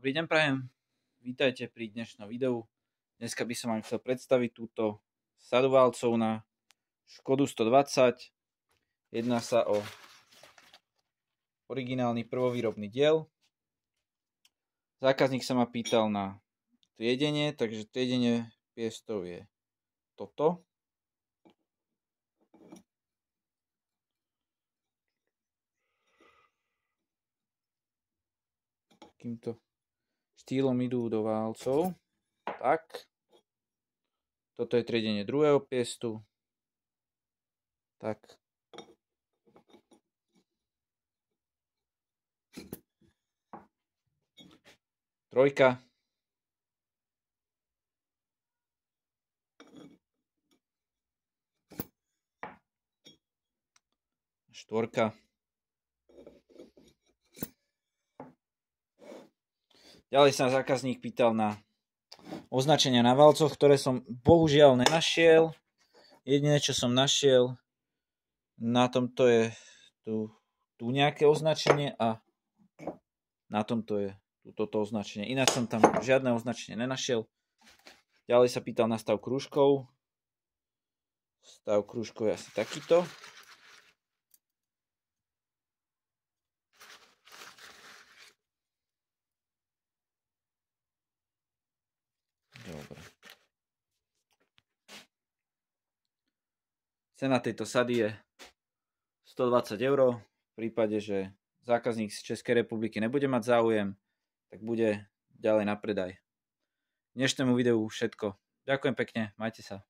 Dobrý deň prajem, vítajte pri dnešnom videu. Dneska by som vám chcel predstaviť túto sadu válcov na Škodu 120. Jedná sa o originálny prvovýrobný diel. Zákazník sa ma pýtal na triedenie, takže triedenie piestov je toto. Takýmto štýlom idú do válcov. Tak. Toto je triedenie druhého piestu. Tak. Trojka. Štvorka. Ďalej sa zákazník pýtal na označenia na válcoch, ktoré som bohužiaľ nenašiel. Jediné, čo som našiel, na tomto je tu nejaké označenie a na tomto je toto označenie. Ináč som tam žiadne označenie nenašiel. Ďalej sa pýtal na stav krúžkov. Stav krúžkov je asi takýto. Dobre. Cena tejto sady je 120 €. V prípade, že zákazník z Českej republiky nebude mať záujem, tak bude ďalej na predaj. Dnešnému videu všetko. Ďakujem pekne, majte sa.